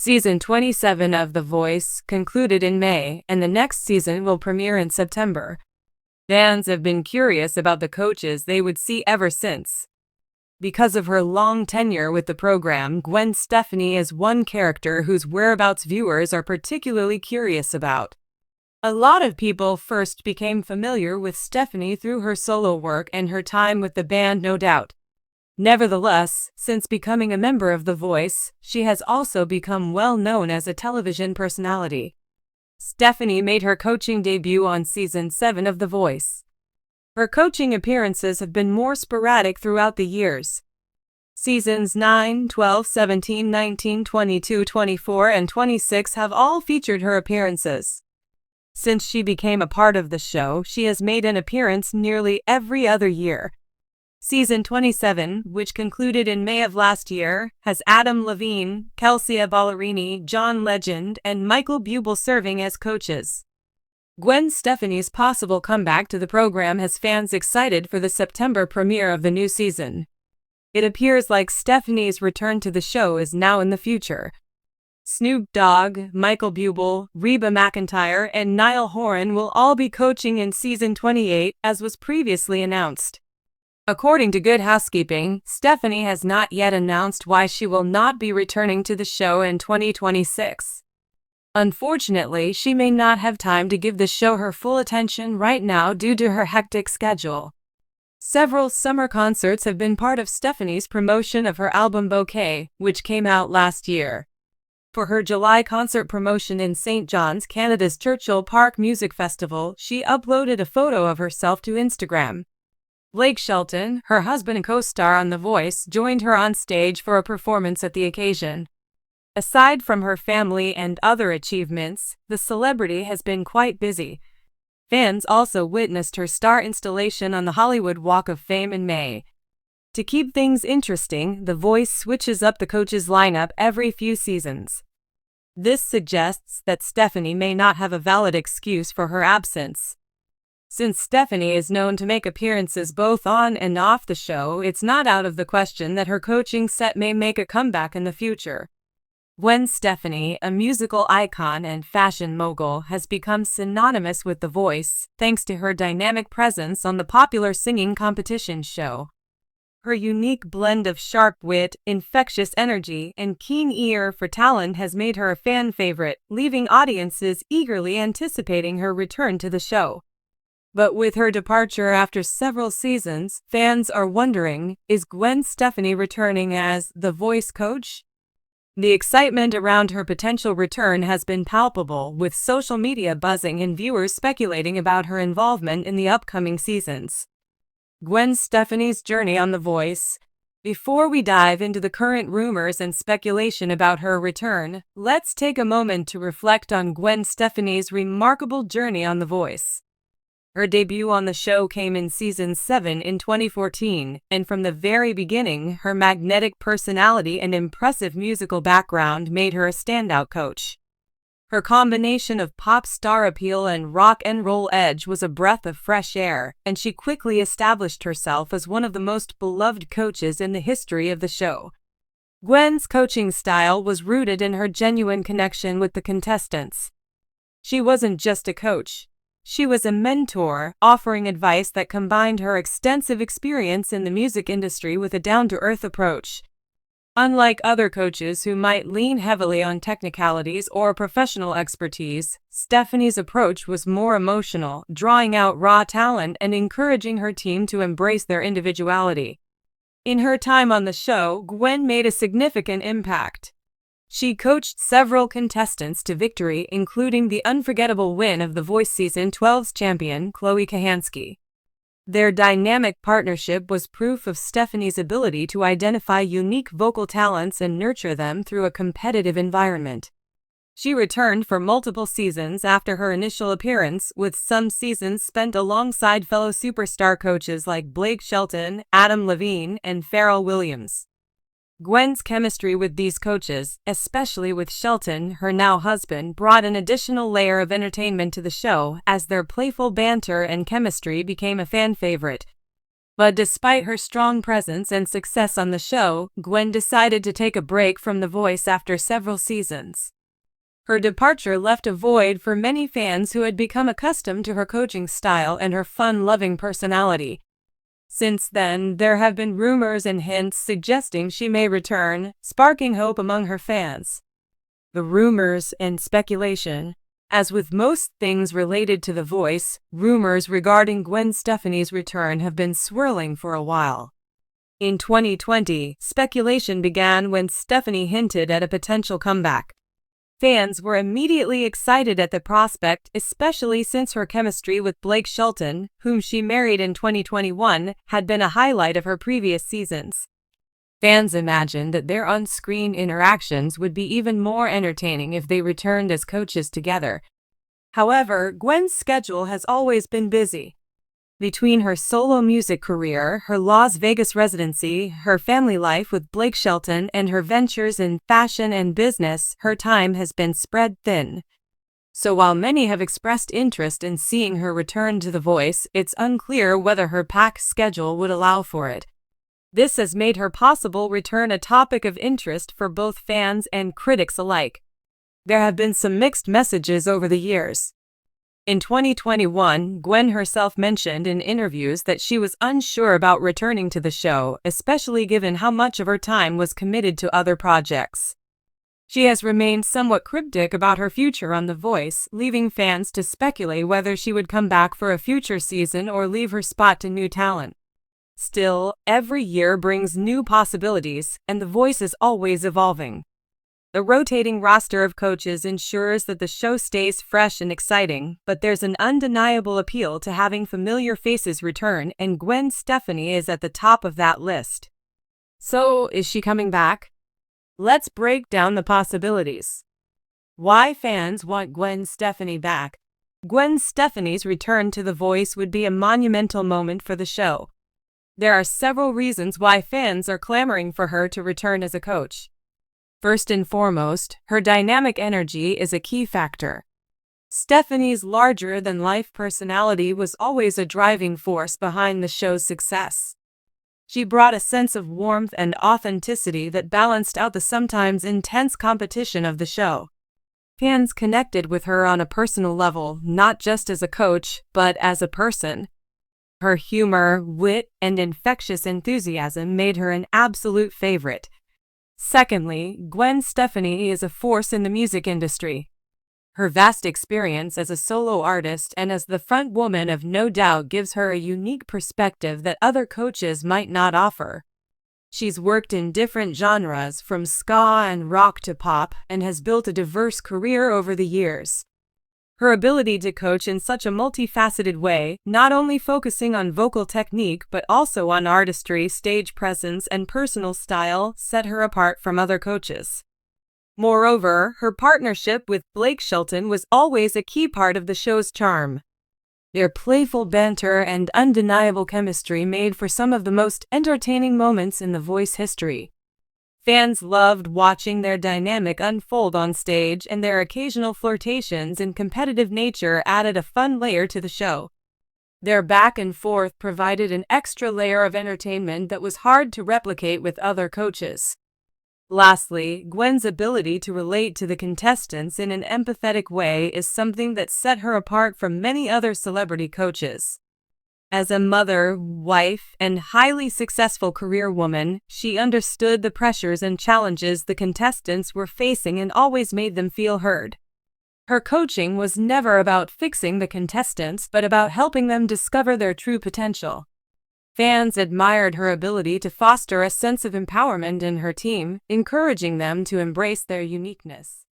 Season 27 of The Voice concluded in May, and the next season will premiere in September. Fans have been curious about the coaches they would see ever since. Because of her long tenure with the program, Gwen Stefani is one character whose whereabouts viewers are particularly curious about. A lot of people first became familiar with Stefani through her solo work and her time with the band No Doubt. Nevertheless, since becoming a member of The Voice, she has also become well known as a television personality. Stefani made her coaching debut on Season 7 of The Voice. Her coaching appearances have been more sporadic throughout the years. Seasons 9, 12, 17, 19, 22, 24, and 26 have all featured her appearances. Since she became a part of the show, she has made an appearance nearly every other year. Season 27, which concluded in May of last year, has Adam Levine, Kelsey Ballerini, John Legend, and Michael Bublé serving as coaches. Gwen Stefani's possible comeback to the program has fans excited for the September premiere of the new season. It appears like Stefani's return to the show is now in the future. Snoop Dogg, Michael Bublé, Reba McEntire, and Niall Horan will all be coaching in Season 28, as was previously announced. According to Good Housekeeping, Stefani has not yet announced why she will not be returning to the show in 2026. Unfortunately, she may not have time to give the show her full attention right now due to her hectic schedule. Several summer concerts have been part of Stefani's promotion of her album Bouquet, which came out last year. For her July concert promotion in St. John's, Canada's Churchill Park Music Festival, she uploaded a photo of herself to Instagram. Blake Shelton, her husband and co-star on The Voice, joined her on stage for a performance at the occasion. Aside from her family and other achievements, the celebrity has been quite busy. Fans also witnessed her star installation on the Hollywood Walk of Fame in May. To keep things interesting, The Voice switches up the coaches' lineup every few seasons. This suggests that Stefani may not have a valid excuse for her absence. Since Stefani is known to make appearances both on and off the show, it's not out of the question that her coaching set may make a comeback in the future. Gwen Stefani, a musical icon and fashion mogul, has become synonymous with The Voice, thanks to her dynamic presence on the popular singing competition show. Her unique blend of sharp wit, infectious energy, and keen ear for talent has made her a fan favorite, leaving audiences eagerly anticipating her return to the show. But with her departure after several seasons, fans are wondering, is Gwen Stefani returning as The Voice coach? The excitement around her potential return has been palpable, with social media buzzing and viewers speculating about her involvement in the upcoming seasons. Gwen Stefani's journey on The Voice. Before we dive into the current rumors and speculation about her return, let's take a moment to reflect on Gwen Stefani's remarkable journey on The Voice. Her debut on the show came in Season 7 in 2014, and from the very beginning, her magnetic personality and impressive musical background made her a standout coach. Her combination of pop star appeal and rock and roll edge was a breath of fresh air, and she quickly established herself as one of the most beloved coaches in the history of the show. Gwen's coaching style was rooted in her genuine connection with the contestants. She wasn't just a coach. She was a mentor, offering advice that combined her extensive experience in the music industry with a down-to-earth approach. Unlike other coaches who might lean heavily on technicalities or professional expertise, Stefani's approach was more emotional, drawing out raw talent and encouraging her team to embrace their individuality. In her time on the show, Gwen made a significant impact. She coached several contestants to victory, including the unforgettable win of The Voice Season 12's champion, Chloe Kahansky. Their dynamic partnership was proof of Stefani's ability to identify unique vocal talents and nurture them through a competitive environment. She returned for multiple seasons after her initial appearance, with some seasons spent alongside fellow superstar coaches like Blake Shelton, Adam Levine, and Pharrell Williams. Gwen's chemistry with these coaches, especially with Shelton, her now husband, brought an additional layer of entertainment to the show, as their playful banter and chemistry became a fan favorite. But despite her strong presence and success on the show, Gwen decided to take a break from The Voice after several seasons. Her departure left a void for many fans who had become accustomed to her coaching style and her fun-loving personality. Since then, there have been rumors and hints suggesting she may return, sparking hope among her fans. The rumors and speculation. As with most things related to The Voice, rumors regarding Gwen Stefani's return have been swirling for a while. In 2020, speculation began when Stefani hinted at a potential comeback. Fans were immediately excited at the prospect, especially since her chemistry with Blake Shelton, whom she married in 2021, had been a highlight of her previous seasons. Fans imagined that their on-screen interactions would be even more entertaining if they returned as coaches together. However, Gwen's schedule has always been busy. Between her solo music career, her Las Vegas residency, her family life with Blake Shelton, and her ventures in fashion and business, her time has been spread thin. So while many have expressed interest in seeing her return to The Voice, it's unclear whether her packed schedule would allow for it. This has made her possible return a topic of interest for both fans and critics alike. There have been some mixed messages over the years. In 2021, Gwen herself mentioned in interviews that she was unsure about returning to the show, especially given how much of her time was committed to other projects. She has remained somewhat cryptic about her future on The Voice, leaving fans to speculate whether she would come back for a future season or leave her spot to new talent. Still, every year brings new possibilities, and The Voice is always evolving. The rotating roster of coaches ensures that the show stays fresh and exciting, but there's an undeniable appeal to having familiar faces return, and Gwen Stefani is at the top of that list. So, is she coming back? Let's break down the possibilities. Why fans want Gwen Stefani back? Gwen Stefani's return to The Voice would be a monumental moment for the show. There are several reasons why fans are clamoring for her to return as a coach. First and foremost, her dynamic energy is a key factor. Stefani's larger-than-life personality was always a driving force behind the show's success. She brought a sense of warmth and authenticity that balanced out the sometimes intense competition of the show. Fans connected with her on a personal level, not just as a coach, but as a person. Her humor, wit, and infectious enthusiasm made her an absolute favorite. Secondly, Gwen Stefani is a force in the music industry. Her vast experience as a solo artist and as the front woman of No Doubt gives her a unique perspective that other coaches might not offer. She's worked in different genres from ska and rock to pop and has built a diverse career over the years. Her ability to coach in such a multifaceted way, not only focusing on vocal technique but also on artistry, stage presence, and personal style, set her apart from other coaches. Moreover, her partnership with Blake Shelton was always a key part of the show's charm. Their playful banter and undeniable chemistry made for some of the most entertaining moments in The Voice history. Fans loved watching their dynamic unfold on stage, and their occasional flirtations and competitive nature added a fun layer to the show. Their back and forth provided an extra layer of entertainment that was hard to replicate with other coaches. Lastly, Gwen's ability to relate to the contestants in an empathetic way is something that set her apart from many other celebrity coaches. As a mother, wife, and highly successful career woman, she understood the pressures and challenges the contestants were facing and always made them feel heard. Her coaching was never about fixing the contestants but about helping them discover their true potential. Fans admired her ability to foster a sense of empowerment in her team, encouraging them to embrace their uniqueness.